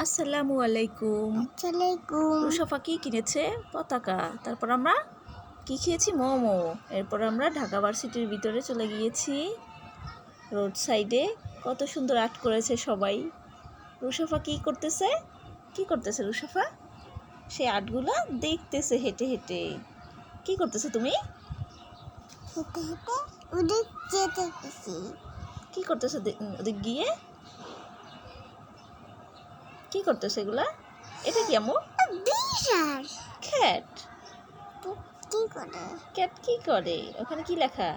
আসসালামু আলাইকুম। রুশাফা কি কিনেছে? পতাকা। তারপর আমরা কি খেয়েছি? মোমো। এরপর আমরা ঢাকা ভার্সিটির ভিতরে চলে গিয়েছি। রোড সাইডে কত সুন্দর আর্ট করেছে সবাই। রুশাফা কি করতেছে? কি করতেছে রুশাফা? সে আর্টগুলো দেখতেছে হেঁটে হেঁটে। কি করতেছে তুমি? হেঁটে হেঁটে ওদিক যেতে গেছি। কি করতেছে ওদিক গিয়ে? কি করতেছে এগুলা? এটা কি আম্মু? বিশাল ক্যাট। কি করে? ক্যাট কি করে? ওখানে কি লেখা?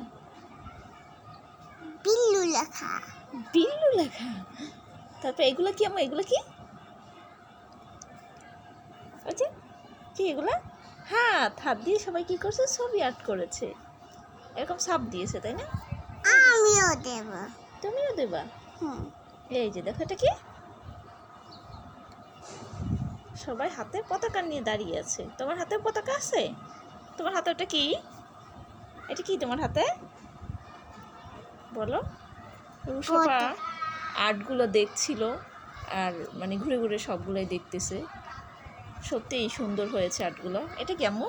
বিল্লু লেখা। বিল্লু লেখা। তারপর এগুলো কি আম্মু? এগুলো কি? ওই যে কি এগুলা? হাত দিয়ে সবাই কি করছে? ছবি আর্ট করেছে। এরকম ছাপ দিয়েছে, তাই না? আমিও দেব। তুমিও দেবা? এই যে দেখো, এটা কি? সবাই হাতে পতাকা নিয়ে দাঁড়িয়ে আছে। তোমার হাতে পতাকা আছে? তোমার হাতে ওটা কি? এটা কি তোমার হাতে? বলো। রুশাফা আর্টগুলো দেখছিল আর মানে ঘুরে ঘুরে সবগুলোই দেখতেছে। সত্যিই সুন্দর হয়েছে আর্টগুলো। এটা কি আম্মু?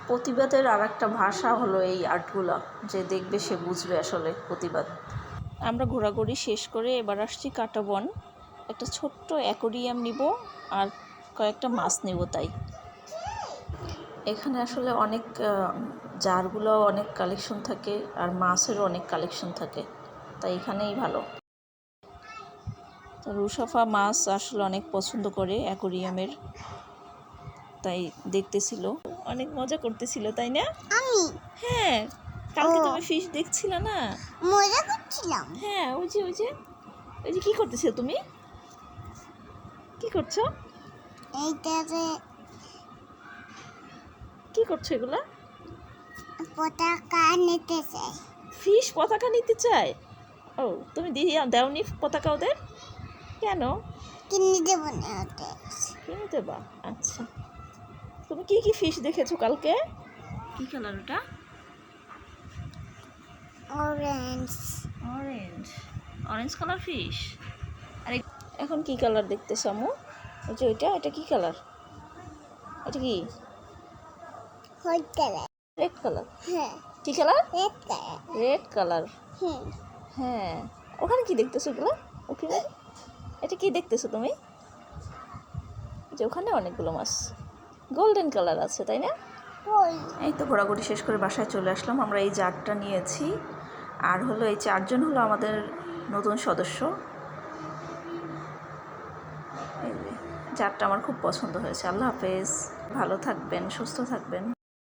প্রতিবাদের আর একটা ভাষা হলো এই আর্টগুলো, যে দেখবে সে বুঝবে আসলে প্রতিবাদ। আমরা ঘোরাঘুরি শেষ করে এবার আসছি কাঁটাবন। একটা ছোট্ট অ্যাকোরিয়াম নিব আর কয়েকটা মাছ নেব। তাই এখানে আসলে অনেক জারগুলো অনেক কালেকশন থাকে আর মাছেরও অনেক কালেকশন থাকে, তাই এখানেই ভালো। রুশাফা মাছ আসলে অনেক পছন্দ করে অ্যাকোরিয়ামের, তাই দেখতেছিল, অনেক মজা করতেছিল, তাই না? আমি হ্যাঁ, কালকে তুমি ফিশ দেখছিল না? মজা করছিলাম। হ্যাঁ, ওই যে কি করতেছো তুমি? কি করছো? এইটাতে কি করছো এগুলা? পতাকা নিতে চাই। ফিশ পতাকা নিতে চায়? ও, তুমি দাওনি পতাকা ওদের? কেন? কিনে দেব না ওতে। কিনে দেবা? আচ্ছা। তুমি কি কি ফিশ দেখেছো কালকে? কি কালার ওটা? অরেঞ্জ। Orange colour fish. আর এখন কি কালার দেখতেছো আম্মু? ওই যে এটা কি কালার? এটা কি? White colour. Red colour. হ্যাঁ, কি colour? Red colour. Red colour. Hmm, হ্যাঁ। ওখানে কি দেখতেছো এগুলো? ওখানে এটা কি দেখতেছো তুমি? যে ওখানে অনেকগুলো মাছ গোল্ডেন কালার আছে, তাই না? এই তো ঘোরাঘুরি শেষ করে বাসায় চলে আসলাম। আমরা এই জারটা নিয়েছি, আর হলো এই 4 জন হলো আমাদের নতুন সদস্য। এই যে জারটা আমার খুব পছন্দ হয়েছে। আল্লাহ হাফেজ, ভালো থাকবেন, সুস্থ থাকবেন।